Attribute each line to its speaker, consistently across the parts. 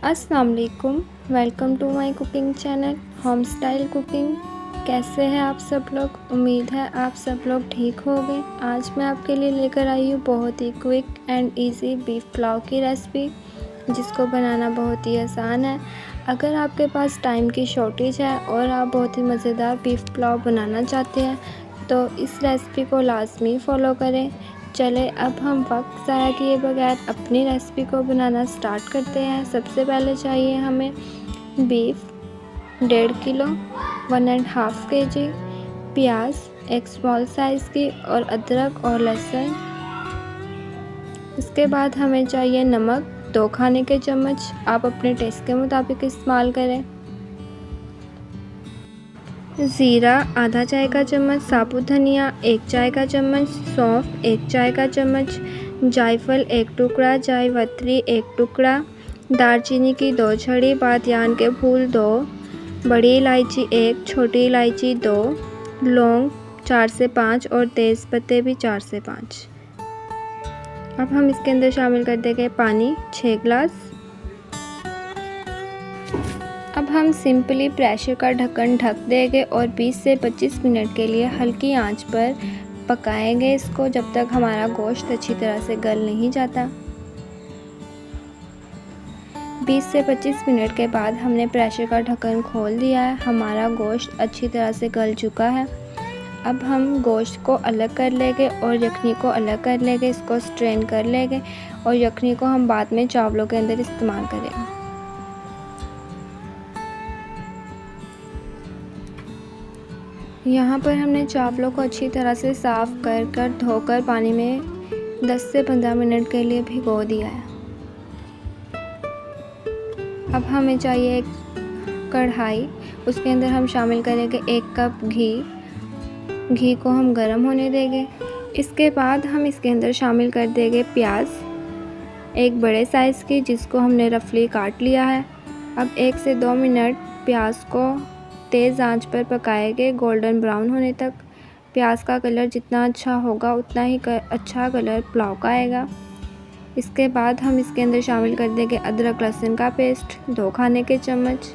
Speaker 1: अस्सलाम वालेकुम, welcome to my cooking channel home style cooking. कैसे हैं आप सब लोग? उम्मीद है आप सब लोग ठीक होंगे। आज मैं आपके लिए लेकर आई हूँ बहुत ही quick and easy beef pulao की रेसिपी, जिसको बनाना बहुत ही आसान है। अगर आपके पास टाइम की शॉर्टेज है और आप बहुत ही मज़ेदार बीफ पुलाव बनाना चाहते हैं तो इस रेसिपी को लाजमी फ़ॉलो करें। चले अब हम वक्त ज़ाया किए बगैर अपनी रेसिपी को बनाना स्टार्ट करते हैं। सबसे पहले चाहिए हमें बीफ 1.5 किलो, 1.5 kg, प्याज एक स्मॉल साइज़ की और अदरक और लहसुन। इसके बाद हमें चाहिए नमक 2 खाने के चम्मच, आप अपने टेस्ट के मुताबिक इस्तेमाल करें। ज़ीरा आधा चाय का चम्मच, साबुत धनिया 1 चाय का चम्मच, सौंफ 1 चाय का चम्मच, जायफल 1 टुकड़ा, जावित्री 1 टुकड़ा, दालचीनी की 2 छड़ी, बादियान के फूल 2, बड़ी इलायची 1, छोटी इलायची 2, लौंग 4 से 5 और तेज़ पत्ते भी 4 से 5। अब हम इसके अंदर शामिल कर देंगे पानी 6 गिलास। अब हम सिंपली प्रेशर का ढक्कन ढक देंगे और 20 से 25 मिनट के लिए हल्की आंच पर पकाएंगे इसको, जब तक हमारा गोश्त अच्छी तरह से गल नहीं जाता। 20 से 25 मिनट के बाद हमने प्रेशर का ढक्कन खोल दिया है, हमारा गोश्त अच्छी तरह से गल चुका है। अब हम गोश्त को अलग कर लेंगे और यखनी को अलग कर लेंगे, इसको स्ट्रेन कर लेंगे और यखनी को हम बाद में चावलों के अंदर इस्तेमाल करेंगे। यहाँ पर हमने चावलों को अच्छी तरह से साफ़ कर धोकर पानी में 10 से 15 मिनट के लिए भिगो दिया है। अब हमें चाहिए एक कढ़ाई, उसके अंदर हम शामिल करेंगे 1 कप घी को हम गरम होने देंगे। इसके बाद हम इसके अंदर शामिल कर देंगे प्याज एक बड़े साइज़ की, जिसको हमने रफली काट लिया है। अब 1 से 2 मिनट प्याज को तेज़ आंच पर पकाएंगे गोल्डन ब्राउन होने तक। प्याज का कलर जितना अच्छा होगा उतना ही अच्छा कलर पुलाव का आएगा। इसके बाद हम इसके अंदर शामिल कर देंगे अदरक लहसुन का पेस्ट 2 खाने के चम्मच।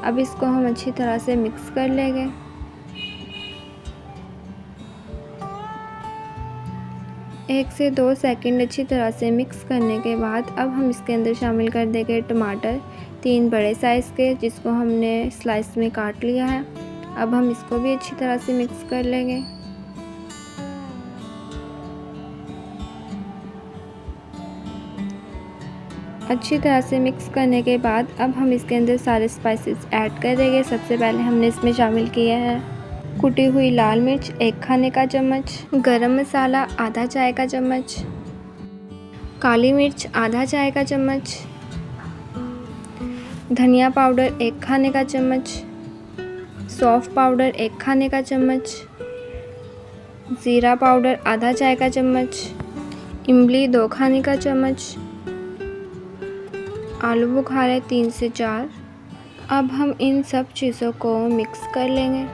Speaker 1: अब इसको हम अच्छी तरह से मिक्स कर लेंगे। एक से 2 सेकंड अच्छी तरह से मिक्स करने के बाद अब हम इसके अंदर शामिल कर देंगे टमाटर 3 बड़े साइज़ के, जिसको हमने स्लाइस में काट लिया है। अब हम इसको भी अच्छी तरह से मिक्स कर लेंगे। अच्छी तरह से मिक्स करने के बाद अब हम इसके अंदर सारे स्पाइसेस ऐड कर देंगे। सबसे पहले हमने इसमें शामिल किया है कुटी हुई लाल मिर्च 1 खाने का चम्मच, गरम मसाला आधा चाय का चम्मच, काली मिर्च आधा चाय का चम्मच, धनिया पाउडर 1 खाने का चम्मच, सौंफ पाउडर 1 खाने का चम्मच, ज़ीरा पाउडर आधा चाय का चम्मच, इमली 2 खाने का चम्मच, आलू बुखारे 3 से 4। अब हम इन सब चीज़ों को मिक्स कर लेंगे।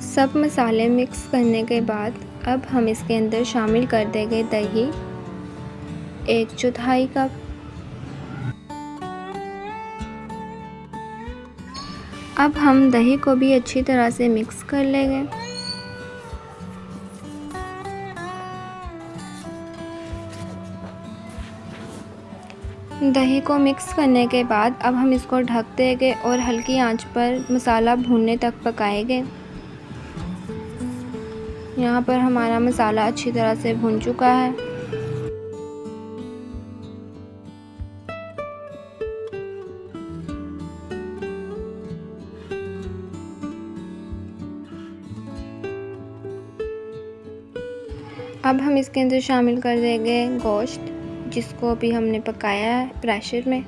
Speaker 1: सब मसाले मिक्स करने के बाद अब हम इसके अंदर शामिल कर देंगे दही 1/4 कप। अब हम दही को भी अच्छी तरह से मिक्स कर लेंगे। दही को मिक्स करने के बाद अब हम इसको ढक देंगे और हल्की आंच पर मसाला भूनने तक पकाएंगे। यहाँ पर हमारा मसाला अच्छी तरह से भुन चुका है। अब हम इसके अंदर शामिल कर देंगे गोश्त, जिसको अभी हमने पकाया है प्रेशर में।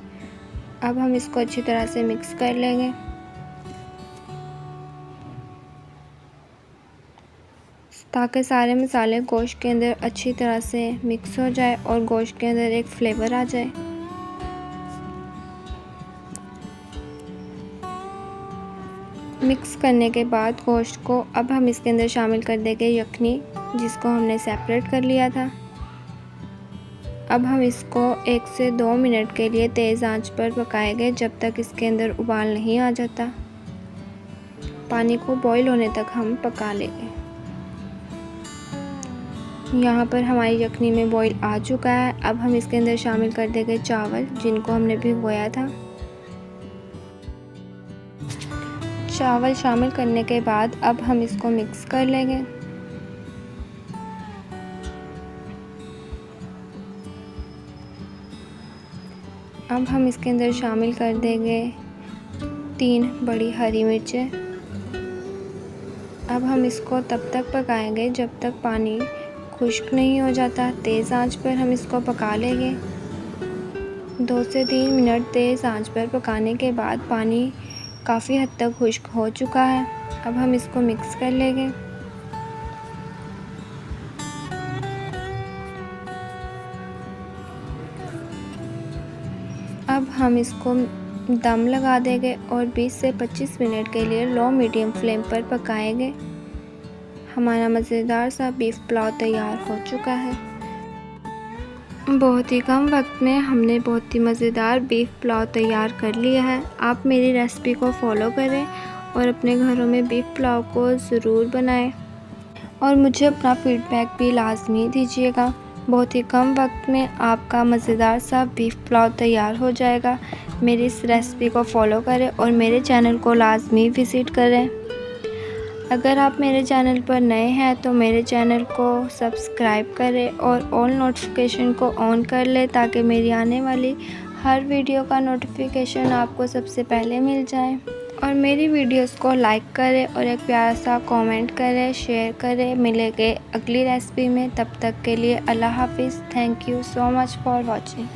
Speaker 1: अब हम इसको अच्छी तरह से मिक्स कर लेंगे। ताकि सारे मसाले गोश्त के अंदर अच्छी तरह से मिक्स हो जाए और गोश्त के अंदर एक फ्लेवर आ जाए। मिक्स करने के बाद गोश्त को अब हम इसके अंदर शामिल कर देंगे यखनी, जिसको हमने सेपरेट कर लिया था। अब हम इसको 1 से 2 मिनट के लिए तेज़ आंच पर पकाएंगे जब तक इसके अंदर उबाल नहीं आ जाता। पानी को बॉईल होने तक हम पका लेंगे। यहाँ पर हमारी यखनी में बॉईल आ चुका है। अब हम इसके अंदर शामिल कर देंगे चावल, जिनको हमने भिगोया था। चावल शामिल करने के बाद अब हम इसको मिक्स कर लेंगे। अब हम इसके अंदर शामिल कर देंगे 3 बड़ी हरी मिर्चें। अब हम इसको तब तक पकाएंगे जब तक पानी खुश्क नहीं हो जाता। तेज़ आंच पर हम इसको पका लेंगे। 2 से 3 मिनट तेज़ आंच पर पकाने के बाद पानी काफ़ी हद तक खुश्क हो चुका है। अब हम इसको मिक्स कर लेंगे। अब हम इसको दम लगा देंगे और 20 से 25 मिनट के लिए लो मीडियम फ्लेम पर पकाएंगे। हमारा मज़ेदार सा बीफ पुलाव तैयार हो चुका है। बहुत ही कम वक्त में हमने बहुत ही मज़ेदार बीफ पुलाव तैयार कर लिया है। आप मेरी रेसिपी को फॉलो करें और अपने घरों में बीफ पुलाव को ज़रूर बनाएं और मुझे अपना फीडबैक भी लाजमी दीजिएगा। बहुत ही कम वक्त में आपका मज़ेदार सा बीफ पुलाव तैयार हो जाएगा। मेरी इस रेसिपी को फॉलो करें और मेरे चैनल को लाजमी विज़िट करें। अगर आप मेरे चैनल पर नए हैं तो मेरे चैनल को सब्सक्राइब करें और ऑल नोटिफिकेशन को ऑन कर लें ताकि मेरी आने वाली हर वीडियो का नोटिफिकेशन आपको सबसे पहले मिल जाए। और मेरी वीडियोस को लाइक करें और एक प्यारा सा कमेंट करें, शेयर करें। मिलेंगे अगली रेसिपी में, तब तक के लिए अल्लाह हाफिज़। Thank you so much for watching.